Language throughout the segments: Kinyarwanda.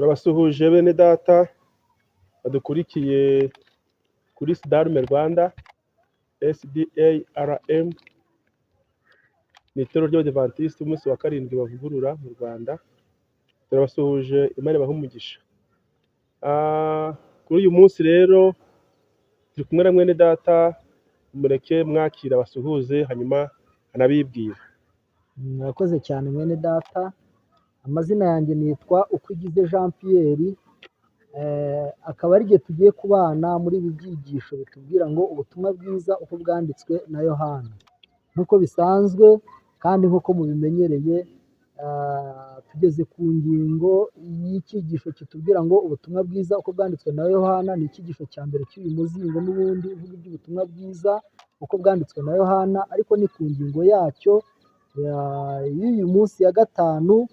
Turabasuhuje bene data badukurikiye kuri Sidarume Rwanda, SDARM, ni itorero ry'Abadivantisiti umunsi wa karindwi bavugurura mu Rwanda. Turabasuhuje, Imana ibahe umugisha. Kuri uyu munsi rero turi kumwe na mwene data, mureke mwakira basuhuze hanyuma anabibwira. Murakoze cyane mwene data. Amazina yanjye nitwa Ukwigize Jean Pierre, akaba ari igihe tugiye kubana muri ibi byigisho bitubwira ngo ubutumwa bwiza uko bwanditswe na Yohana. Nk'uko bisanzwe kandi nk'uko mubimenyereye, tugeze ku ngingo y'icyigisho kitubwira ngo ubutumwa bwiza uko bwanditswe na Yohana. Ni icyigisho cya mbere cy'uyu muzingo n'ubundi uvuga iby'ubutumwa bwiza uko bwanditswe na Yohana, ariko ni ku ngingo yacyo y'uyu munsi ya gatanu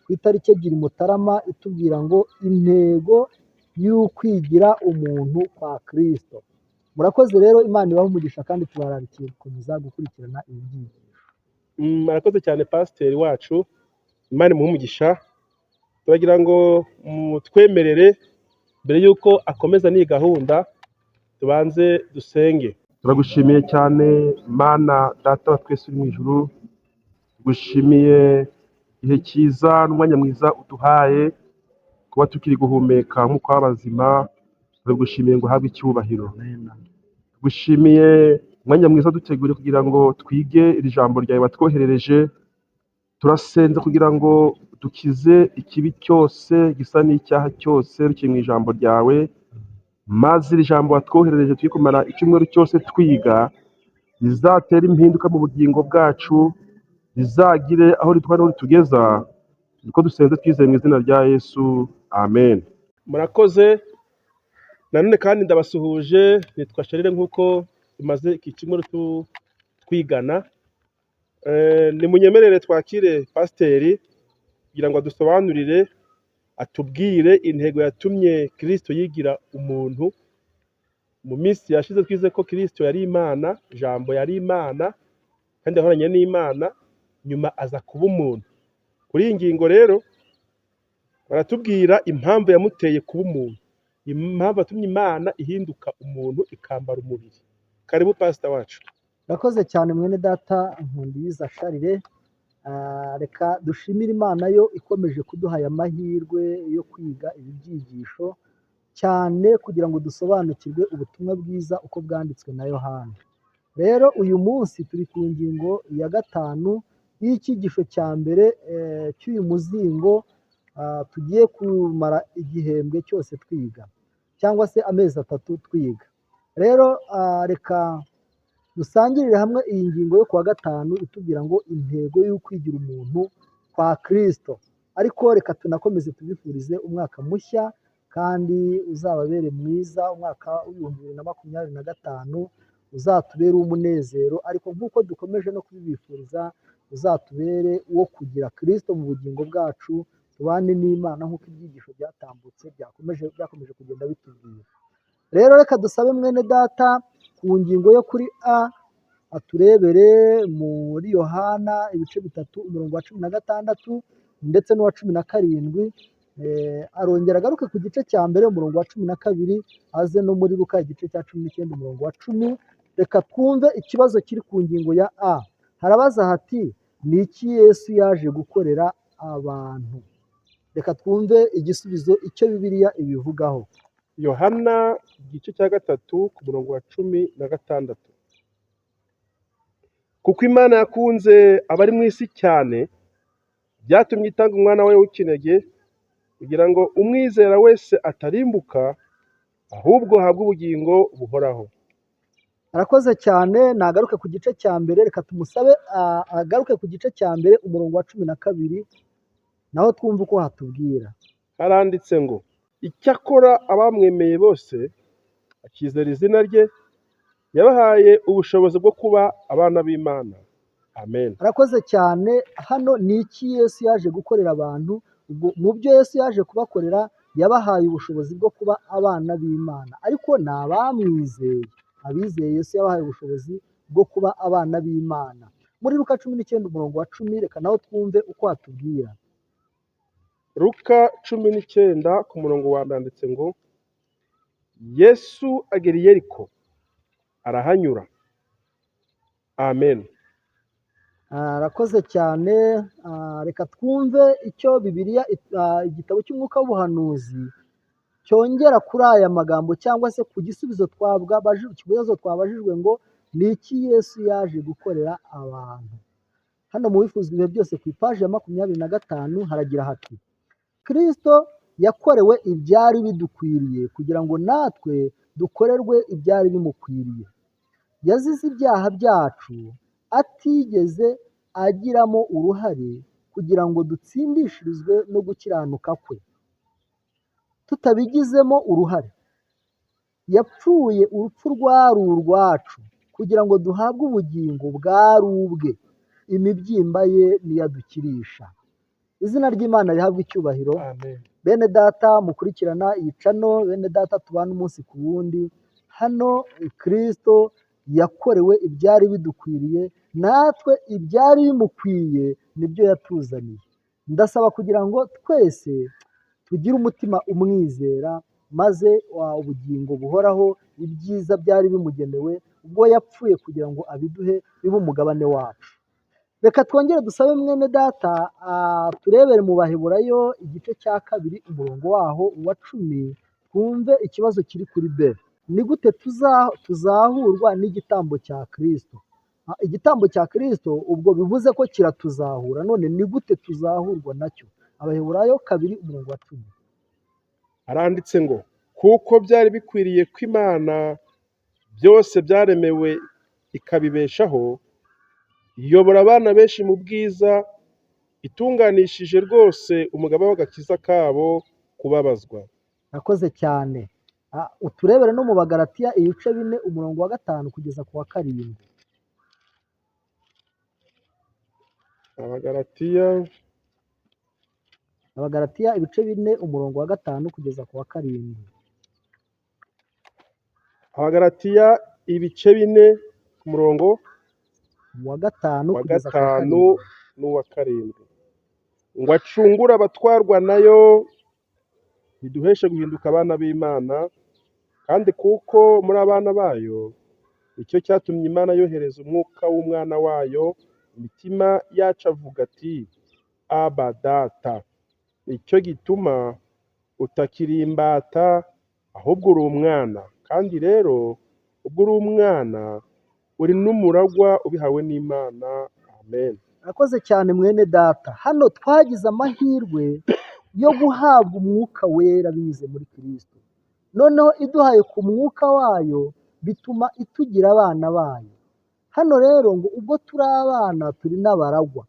ku itariki 2 Mutarama, itubwira ngo intego y'ukwigira umuntu kwa Kristo. Murakoze rero, Imana ibahe umugisha kandi tubararikiye gukomeza gukurikirana ibi byigisho. Murakoze cyane pasiteri wacu, Imana imuhe umugisha. Turagira ngo mutwemerere mbere y'uko akomeza n'iyi gahunda tubanze dusenge. Turagushimiye cyane Mana Data wa twese uri mu ijuru, tugushimiye igihe cyiza n'umwanya mwiza uduhaye kuba tukiri guhumeka nk'uko abazima. Turagushimiye ngo uhabwe icyubahiro. Tugushimiye umwanya mwiza dutegure kugira ngo twige iri jambo ryawe watwoherereje. Turasenze kugira ngo dukize ikibi cyose gisa n'icyaha cyose rukiri mu ijambo ryawe, maze iri jambo watwoherereje tugiye kumara icyumweru cyose twiga rizatera impinduka mu bugingo bwacu, rizagire aho ritwara n'aho ritugeza. Niko dusenze twizeye mu izina rya Yesu, amen. Murakoze. Nanone kandi ndabasuhuje, nitwa Sharire nk'uko tumaze iki cyumweru twigana. Nimunyemerere twakire pasiteri kugira ngo adusobanurire, atubwire intego yatumye Kristo yigira umuntu. Mu minsi yashize twize ko Kristo yari Imana, Jambo yari Imana kandi yahoranye n'Imana, nyuma aza kuba umuntu. Kuri iyi ngingo rero baratubwira impamvu yamuteye kuba umuntu, impamvu yatumye Imana ihinduka umuntu ikambara umubiri. Karibu pasita wacu. Murakoze cyane mwene data Nkundiyiza Sharire. Reka dushimire Imana yo ikomeje kuduha aya mahirwe yo kwiga ibi byigisho cyane kugira ngo dusobanukirwe ubutumwa bwiza uko bwanditswe na Yohana. Rero uyu munsi turi ku ngingo ya gatanu y'icyigisho cya mbere cy'uyu muzingo tugiye kumara igihembwe cyose twiga, cyangwa se amezi 3 twiga. Rero reka dusangirire hamwe iyi ngingo yo kuwa gatanu itubwira ngo intego y'ukwigira umuntu kwa Kristo. Ariko reka tunakomeze tubifurize umwaka mushya kandi uzababere mwiza. Umwaka w'2025 uzatubere umunezero, ariko nk'uko dukomeje no kubibifuriza uzatubere uwo kugira Kristo mu bugingo bwacu, tubane n'Imana nk'uko ibyigisho byatambutse byakomeje kugenda bitubwira. Rero reka dusabe mwene data ku ngingo yo kuri aturebere muri Yohana ibice 3 umurongo wa 16 ndetse n'uwa 17. Arongera agaruke ku gice cya mbere umurongo wa 12, aze no muri Luka igice cya 19 umurongo wa 10. Reka twumve ikibazo kiri ku ngingo ya harabaza hati ni iki Yesu yaje gukorera abantu? Reka twumve igisubizo icyo Bibiliya ibivugaho. Yohana igice cya 3 ku murongo wa 16. Kuko Imana yakunze abari mu isi cyane, byatumye itanga umwana we w'ikinege, kugira ngo umwizera wese atarimbuka, ahubwo ahabwe ubugingo buhoraho. Arakoze cyane. Nagaruke ku gice cya mbere, reka tumusabe agaruke ku gice cya mbere umurongo wa 12, naho twumva uko hatubwira. Haranditse ngo, icyakora abamwemeye bose akizera izina rye, yabahaye ubushobozi bwo kuba abana b'Imana. Amen. Arakoze cyane. Hano ni iki Yesu yaje gukorera abantu? Mu byo Yesu yaje kubakorera, yabahaye ubushobozi bwo kuba abana b'Imana, ariko ni abamwizeye. Abizeye Yesu yabahaye ubushobozi bwo kuba abana b'Imana. Muri Luka 19 umurongo wa 10, reka naho twumve uko hatubwira. Luka 19 ku murongo wa mbere handitse ngo Yesu agera i Yeriko arahanyura. Amen. Arakoze cyane. Reka twumve icyo Bibiliya igitabo cy'umwuka w'ubuhanuzi cyongera kuri aya magambo cyangwa se ku gisubizo ikibazo twabajijwe ngo ni iki Yesu yaje gukorera abantu. Hano mu bifuzwa ibihe byose ku ipaji ya 25 haragira hati Kristo yakorewe ibyari bidukwiriye kugira ngo natwe dukorerwe ibyari bimukwiriye. Yazize ibyaha byacu atigeze agiramo uruhare kugira ngo dutsindishirizwe no gukiranuka kwe. Tutabigizemo uruhare, yapfuye urupfu rwari urwacu kugira ngo duhabwe ubugingo bwari ubwe. Imibyimba ye niyo adukirisha. Izina ry'Imana rihabwe icyubahiro. Amen. Bene data mukurikirana iyi cano, bene data tubana umunsi ku wundi, hano Kristo yakorewe ibyari bidukwiriye, natwe ibyari bimukwiye nibyo yatuzaniye. Ndasaba kugira ngo twese tugire umutima umwizera, maze ubugingo buhoraho, ibyiza byari bimugenewe ubwo yapfuye kugira ngo abiduhe bibe umugabane wacu. Reka twongere dusabe mwene data turebere mu Baheburayo igice cya 2 umurongo waho wa 10, twumve ikibazo kiri kuri B. Ni gute tuzahurwa n'igitambo cya Kristo? Igitambo cya Kristo ubwo bivuze ko kiratuzahura, none ni gute tuzahurwa nacyo? Abaheburayo 2 umurongo wa 10. Haranditse ngo kuko byari bikwiriye ko Imana byose byaremewe ikabibeshaho, iyobora abana benshi mu bwiza, itunganishije rwose umugaba w'agakiza kabo kubabazwa. Nakoze cyane. Uturebere no mu Bagalatiya ibice 4 umurongo wa 5 kugeza ku wa 7. Abagalatiya ibice 4 umurongo wa 5 kugeza ku wa 7. Abagalatiya ibice 4 ku murongo wa 5 wa kugeza ku wa 5 7. n'uwa 7 ngo acungure abatwarwa nayo, biduheshe guhinduka abana b'Imana, kandi kuko muri abana bayo nicyo cyatumye Imana yohereza umwuka w'umwana wayo, imitima yacu avuga ati Aba Data. Nicyo gituma utakiri imbata ahubwo uri umwana, kandi rero ubwo uri umwana uri n'umuragwa ubihawe n'Imana. Amen. Nakoze cyane mwene data. Hano twagize amahirwe yo guhabwa umwuka wera binyuze muri Kristo. Noneho iduhaye ku mwuka wayo bituma itugira abana bayo. Hano rero ngo ubwo turi abana turi n'abaragwa.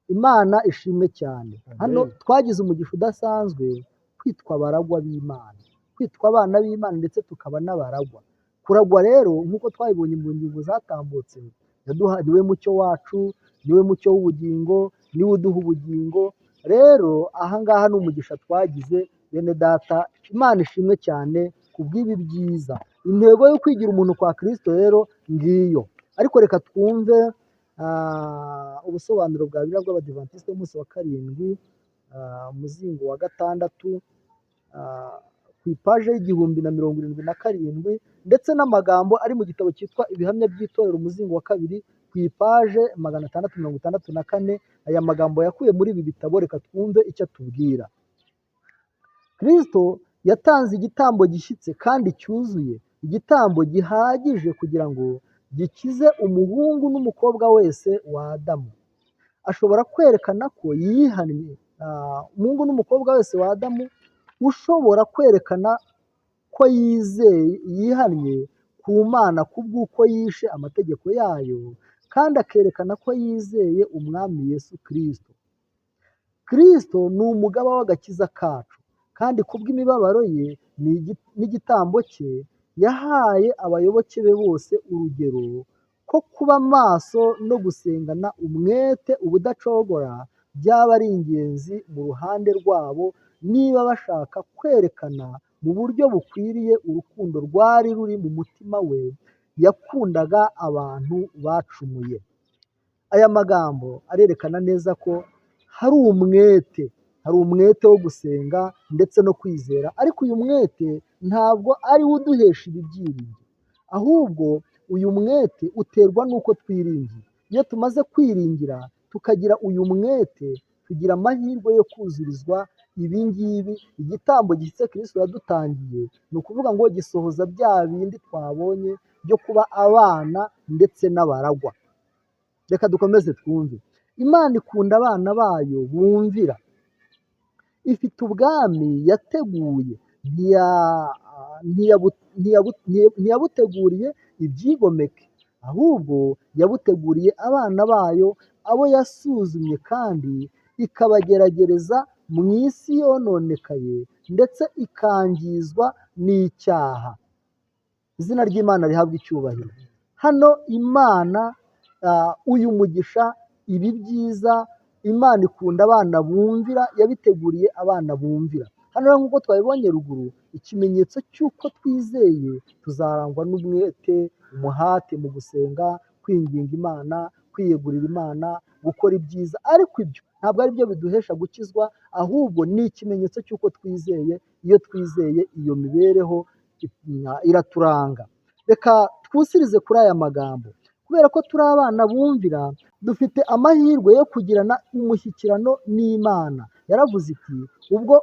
Imana ishimwe cyane. Hano twagize umugisha udasanzwe kwitwa abaragwa b'Imana, kwitwa abana b'Imana ndetse tukaba n'abaragwa. Kuragwa rero nk'uko twabibonye mu ngingo zatambutse, niwe mucyo wacu, niwe mucyo w'ubugingo, niwe uduha ubugingo. Rero ahangaha ni umugisha twagize bene data. Imana ishimwe cyane ku bw'ibi byiza. Intego yo kwigira umuntu kwa Kristo rero ngiyo. Ariko reka twumve ubusobanuro bwa Bibiliya bw'Abadivantisite b'umunsi wa 7, umuzingo wa 6, ku ipaje y'1077, ndetse n'amagambo ari mu gitabo cyitwa Ibihamya by'itorero umuzingo wa 2 ku ipaje 664. Aya magambo yakuye muri ibi bitabo. Reka twumve icyo atubwira. Kristo yatanze igitambo gishyitse kandi cyuzuye, igitambo gihagije kugira ngo gikize umuhungu n'umukobwa wese wa Adamu. Ashobora kwerekana ko yihannye, umuhungu n'umukobwa wese wa Adamu ushobora kwerekana ko yihannye ku Mana kubw'uko yishe amategeko yayo, kandi akerekana ko yizeye umwami Yesu Kristo. Kristo ni umugaba w'agakiza kacu, kandi kubw'imibabaro ye n'igitambo cye yahaye abayoboke be bose urugero ko kuba maso no gusengana umwete ubudacogora byaba ari ingenzi mu ruhande rwabo, niba bashaka kwerekana mu buryo bukwiriye urukundo rwari ruri mu mutima we yakundaga abantu bacumuye. Aya magambo arerekana neza ko hari umwete, hari umwete wo gusenga ndetse no kwizera, ariko uyu mwete ntabwo ari wo uduhesha ibi byiringiro, ahubwo uyu mwete uterwa n'uko twiringiye. Iyo tumaze kwiringira tukagira uyu mwete, tugira amahirwe yo kuzurizwa ibi ngibi. Igitambo gishyitse Kristo yadutangiye, ni ukuvuga ngo gisohoza bya bindi twabonye byo kuba abana ndetse n'abaragwa. Reka dukomeze twumve. Imana ikunda abana bayo bumvira, ifite ubwami yateguye, ntiyabuteguriye ibyigomeke, ahubwo yabuteguriye abana bayo, abo yasuzumye kandi ikabageragereza mu isi yononekaye ndetse ikangizwa n'icyaha. Izina ry'Imana rihabwa icyubahiro. Hano Imana uyu mugisha, ibi byiza, Imana ikunda abana bumvira, yabiteguriye abana bumvira. Hano rero nk'uko twabibonye ruguru, ikimenyetso cy'uko twizeye, tuzarangwa n'umwete, umuhate mu gusenga, kwinginga Imana, kwiyegurira Imana, gukora ibyiza. Ariko ibyo ntabwo ari byo biduhesha gukizwa, ahubwo ni ikimenyetso cy'uko twizeye. Iyo twizeye, iyo mibereho iraturanga. Reka twusirize kuri aya magambo. Kubera ko turi abana bumvira, dufite amahirwe yo kugirana umushyikirano n'Imana. Yaravuze iti, ubwo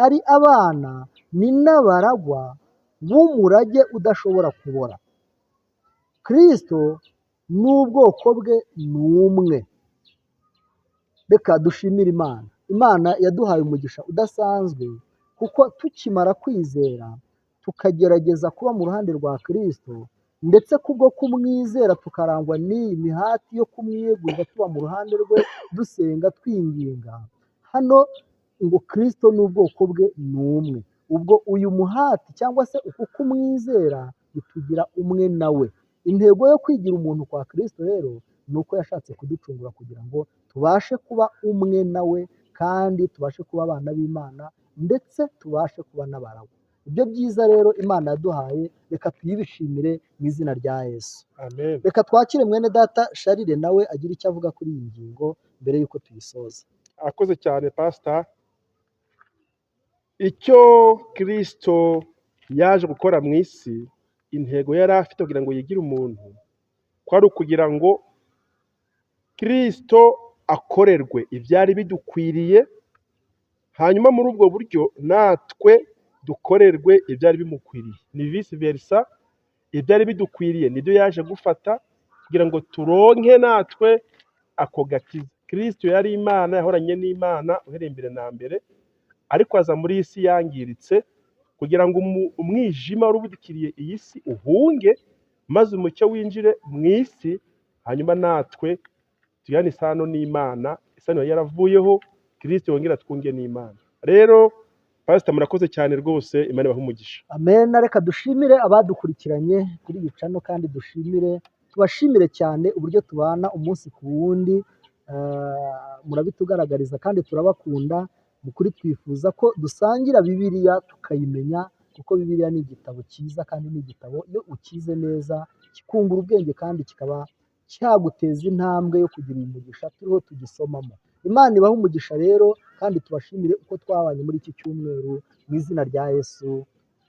ari abana ni n'abaragwa b'umurage udashobora kubora. Kristo n'ubwoko bwe ni umwe. Reka dushimire Imana. Imana yaduhaye umugisha udasanzwe, kuko tukimara kwizera tukagerageza kuba mu ruhande rwa Kristo, ndetse kubwo kumwizera tukarangwa n'iyi mihati yo kumwiyegurira, tuba mu ruhande rwe, dusenga twinginga. Hano ngo Kristo n'ubwoko bwe ni umwe. Ubwo uyu muhati cyangwa se uku kumwizera bitugira umwe nawe. Intego yo kwigira umuntu kwa Kristo rero ni uko yashatse kuducungura kugira ngo tubashe kuba umwe nawe, kandi tubashe kuba abana b'Imana ndetse tubashe kuba n'abaragwa. Ibyo byiza rero Imana yaduhaye, reka tuyibishimire mu izina rya Yesu. Amen. Reka twakire mwene data Charles nawe agira icyo avuga kuri iyi ngingo mbere y'uko tuyisoza. Akoze cyane Pastor. Icyo Kristo yaje gukora mu isi, intego yari afite kugira ngo yigire umuntu, kwari ukugira ngo Kristo akorerwe ibyari bidukwiriye, hanyuma muri ubwo buryo natwe dukorerwe ibyari bimukwiriye. Ni vice versa, ibyari bidukwiriye nibyo yaje gufata kugira ngo turonke natwe ako gakiza. Kristo yari Imana, yahoranye n'Imana uhereye mbere na mbere, ariko aza muri iyi si yangiritse kugira ngo umwijima wari ubudikiriye iyi si uhunge, maze umucyo winjire mu isi, hanyuma natwe tugirane isano n'Imana. Isano yari yaravuyeho, Kristo yongera twunge n'Imana. Rero Pastor, murakoze cyane rwose, Imana ibahe umugisha. Amen. Reka dushimire abadukurikiranye kuri iyi channel, kandi tubashimire cyane uburyo tubana umunsi ku wundi. Murabitugaragariza kandi turabakunda. Mukuri twifuza ko dusangira Bibiliya tukayimenya, kuko Bibiliya ni igitabo cyiza, kandi ni igitabo iyo ukize neza kikungura ubwenge, kandi kikaba cyaguteza intambwe yo kugira umugisha turiho tugisomamo. Imana ibahe umugisha rero, kandi tubashimire uko twabanye muri iki cyumweru mu izina rya Yesu.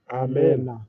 Amen. Amen.